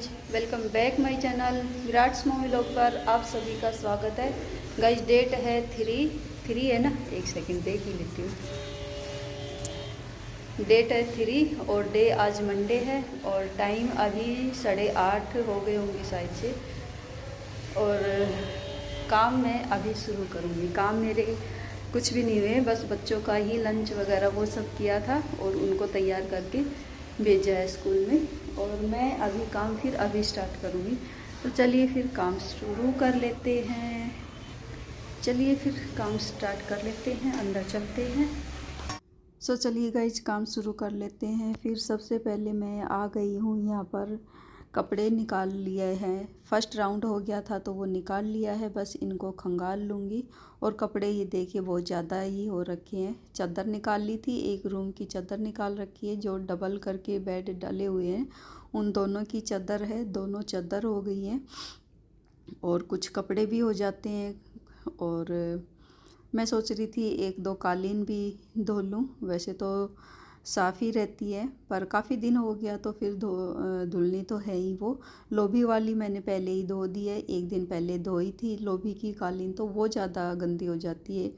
Guys, welcome back my channel Virat's mummy vlog पर आप सभी का स्वागत है। गाइज डेट है थ्री है ना, एक सेकंड देख ही लेती हूँ। डेट है 3 और डे आज मंडे है और टाइम अभी 8:30 हो गए होंगे शायद से। और काम मैं अभी शुरू करूँगी। काम मेरे कुछ भी नहीं हुए, बस बच्चों का ही लंच वगैरह वो सब किया था और उनको तैयार करके भेजा है स्कूल में। और मैं अभी काम फिर अभी स्टार्ट करूँगी। तो चलिए फिर काम शुरू कर लेते हैं। चलिए फिर काम स्टार्ट कर लेते हैं, अंदर चलते हैं। चलिए गाइज काम शुरू कर लेते हैं। फिर सबसे पहले मैं आ गई हूँ यहाँ पर, कपड़े निकाल लिए हैं। फर्स्ट राउंड हो गया था तो वो निकाल लिया है, बस इनको खंगाल लूँगी। और कपड़े ये देखिए बहुत ज़्यादा ही हो रखे हैं। चादर निकाल ली थी, एक रूम की चादर निकाल रखी है, जो डबल करके बेड डाले हुए हैं उन दोनों की चादर है, दोनों चादर हो गई हैं। और कुछ कपड़े भी हो जाते हैं। और मैं सोच रही थी एक दो कालीन भी धो लूँ। वैसे तो साफ़ ही रहती है, पर काफ़ी दिन हो गया तो फिर धुलनी तो है ही। वो लोभी वाली मैंने पहले ही धो दी है, एक दिन पहले धोई थी लोभी की कालीन, तो वो ज़्यादा गंदी हो जाती है।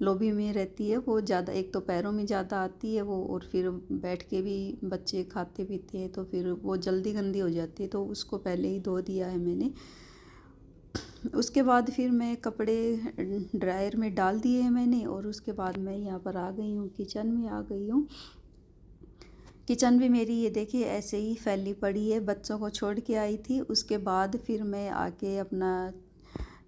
लोभी में रहती है वो ज़्यादा, एक तो पैरों में ज़्यादा आती है वो, और फिर बैठ के भी बच्चे खाते पीते हैं तो फिर वो जल्दी गंदी हो जाती है, तो उसको पहले ही धो दिया है मैंने। उसके बाद फिर मैं कपड़े ड्रायर में डाल दिए हैं मैंने। और उसके बाद मैं यहाँ पर आ गई हूँ, किचन में आ गई हूँ। किचन भी मेरी ये देखिए ऐसे ही फैली पड़ी है, बच्चों को छोड़ के आई थी। उसके बाद फिर मैं आके अपना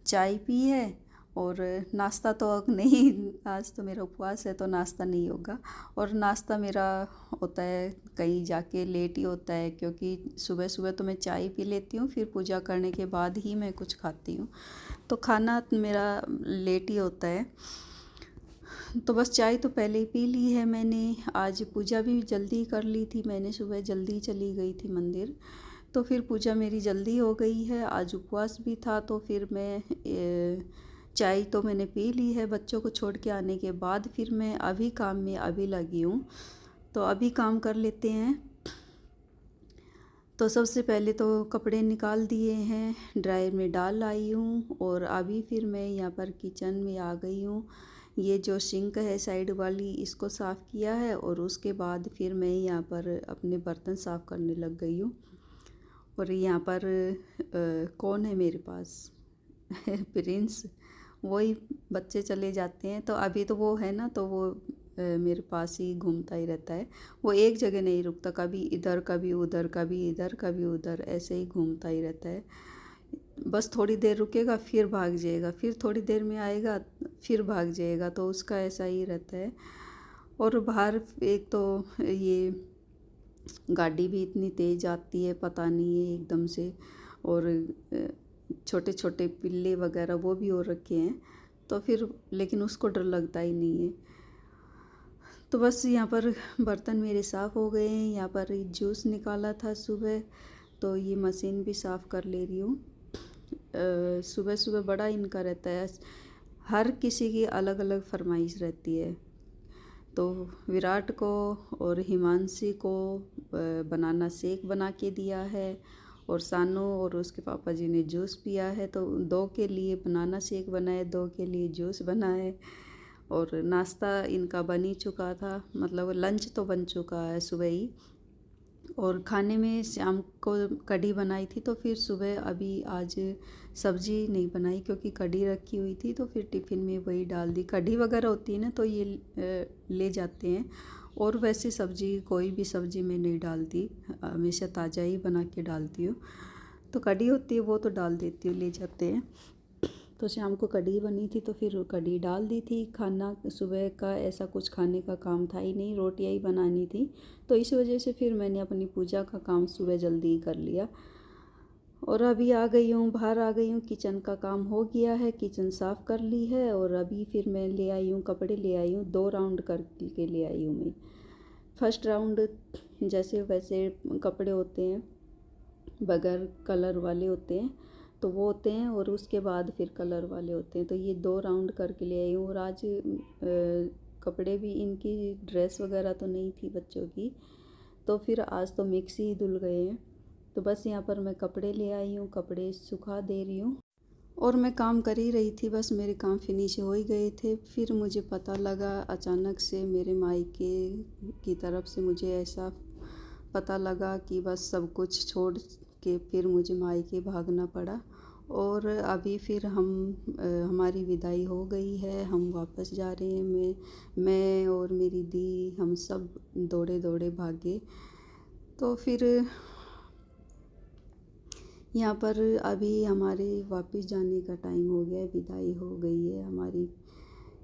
चाय पी है। और नाश्ता तो अब नहीं, आज तो मेरा उपवास है तो नाश्ता नहीं होगा। और नाश्ता मेरा होता है कहीं जाके लेट ही होता है, क्योंकि सुबह सुबह तो मैं चाय पी लेती हूँ, फिर पूजा करने के बाद ही मैं कुछ खाती हूँ, तो खाना मेरा लेट ही होता है। तो बस चाय तो पहले ही पी ली है मैंने। आज पूजा भी जल्दी कर ली थी मैंने, सुबह जल्दी चली गई थी मंदिर, तो फिर पूजा मेरी जल्दी हो गई है। आज उपवास भी था तो फिर मैं चाय तो मैंने पी ली है बच्चों को छोड़ के आने के बाद। फिर मैं अभी काम में अभी लगी हूँ, तो अभी काम कर लेते हैं। तो सबसे पहले तो कपड़े निकाल दिए हैं, ड्रायर में डाल आई हूँ। और अभी फिर मैं यहाँ पर किचन में आ गई हूँ। ये जो सिंक है साइड वाली, इसको साफ़ किया है और उसके बाद फिर मैं यहाँ पर अपने बर्तन साफ़ करने लग गई हूँ। और यहाँ पर कौन है मेरे पास प्रिंस, वही बच्चे चले जाते हैं तो अभी तो वो है ना, तो वो मेरे पास ही घूमता ही रहता है। वो एक जगह नहीं रुकता, कभी इधर कभी उधर, कभी इधर कभी उधर, ऐसे ही घूमता ही रहता है। बस थोड़ी देर रुकेगा फिर भाग जाएगा, फिर थोड़ी देर में आएगा फिर भाग जाएगा, तो उसका ऐसा ही रहता है। और बाहर एक तो ये गाड़ी भी इतनी तेज़ आती है, पता नहीं है एकदम से। और छोटे छोटे पिल्ले वगैरह वो भी हो रखे हैं, तो फिर लेकिन उसको डर लगता ही नहीं है। तो बस यहाँ पर बर्तन मेरे साफ़ हो गए हैं। यहाँ पर जूस निकाला था सुबह, तो ये मशीन भी साफ़ कर ले रही हूँ। सुबह सुबह बड़ा इनका रहता है, हर किसी की अलग अलग फरमाइश रहती है। तो विराट को और हिमांशी को बनाना शेक बना के दिया है, और सानू और उसके पापा जी ने जूस पिया है, तो दो के लिए बनाना शेक बना है, दो के लिए जूस बना है। और नाश्ता इनका बन ही चुका था, मतलब लंच तो बन चुका है सुबह ही। और खाने में शाम को कढ़ी बनाई थी, तो फिर सुबह अभी आज सब्ज़ी नहीं बनाई क्योंकि कढ़ी रखी हुई थी, तो फिर टिफ़िन में वही डाल दी। कढ़ी वगैरह होती है ना तो ये ले जाते हैं। और वैसे सब्ज़ी कोई भी सब्ज़ी मैं नहीं डालती, हमेशा ताज़ा ही बना के डालती हूँ। तो कढ़ी होती है वो तो डाल देती हूँ, ले जाते हैं। तो शाम को कढ़ी बनी थी तो फिर कढ़ी डाल दी थी। खाना सुबह का ऐसा कुछ खाने का काम था ही नहीं, रोटियां ही बनानी थी, तो इस वजह से फिर मैंने अपनी पूजा का काम सुबह जल्दी ही कर लिया। और अभी आ गई हूँ, बाहर आ गई हूँ, किचन का काम हो गया है, किचन साफ़ कर ली है। और अभी फिर मैं ले आई हूँ कपड़े, ले आई हूँ 2 राउंड करके ले आई हूँ मैं। फर्स्ट राउंड जैसे वैसे कपड़े होते हैं, बगैर कलर वाले होते हैं तो वो होते हैं, और उसके बाद फिर कलर वाले होते हैं। तो ये 2 राउंड करके ले आई हूँ। और आज कपड़े भी इनकी ड्रेस वगैरह तो नहीं थी बच्चों की, तो फिर आज तो मिक्स ही धुल गए हैं। तो बस यहाँ पर मैं कपड़े ले आई हूँ, कपड़े सुखा दे रही हूँ और मैं काम कर ही रही थी। बस मेरे काम फिनिश हो ही गए थे। फिर मुझे पता लगा अचानक से मेरे मायके की तरफ से मुझे ऐसा पता लगा कि बस सब कुछ छोड़ के फिर मुझे मायके भागना पड़ा। और अभी फिर हमारी विदाई हो गई है, हम वापस जा रहे हैं। मैं और मेरी दी हम सब दौड़े दौड़े भागे। तो फिर यहाँ पर अभी हमारे वापस जाने का टाइम हो गया है, विदाई हो गई है हमारी।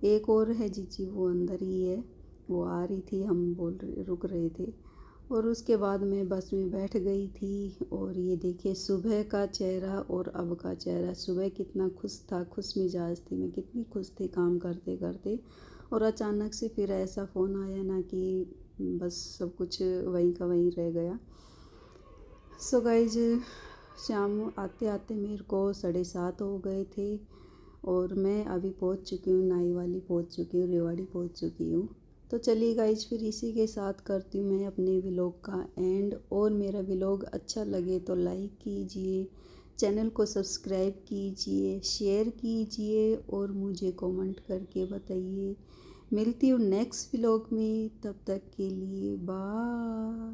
एक और है जीजी, वो अंदर ही है, वो आ रही थी, हम रुक रहे थे। और उसके बाद मैं बस में बैठ गई थी। और ये देखिए सुबह का चेहरा और अब का चेहरा। सुबह कितना खुश था, खुश मिजाज थी, मैं कितनी खुश थी काम करते करते। और अचानक से फिर ऐसा फ़ोन आया ना कि बस सब कुछ वहीं का वहीं रह गया। सो गाइज, शाम आते आते मेरे को 7:30 हो गए थे और मैं अभी पहुंच चुकी हूँ, नाई वाली पहुंच चुकी हूँ, रेवाड़ी पहुंच चुकी हूँ। तो चलिए गाइज, फिर इसी के साथ करती हूँ मैं अपने व्लॉग का एंड। और मेरा व्लॉग अच्छा लगे तो लाइक कीजिए, चैनल को सब्सक्राइब कीजिए, शेयर कीजिए और मुझे कमेंट करके बताइए। मिलती हूँ नेक्स्ट व्लॉग में, तब तक के लिए बाय।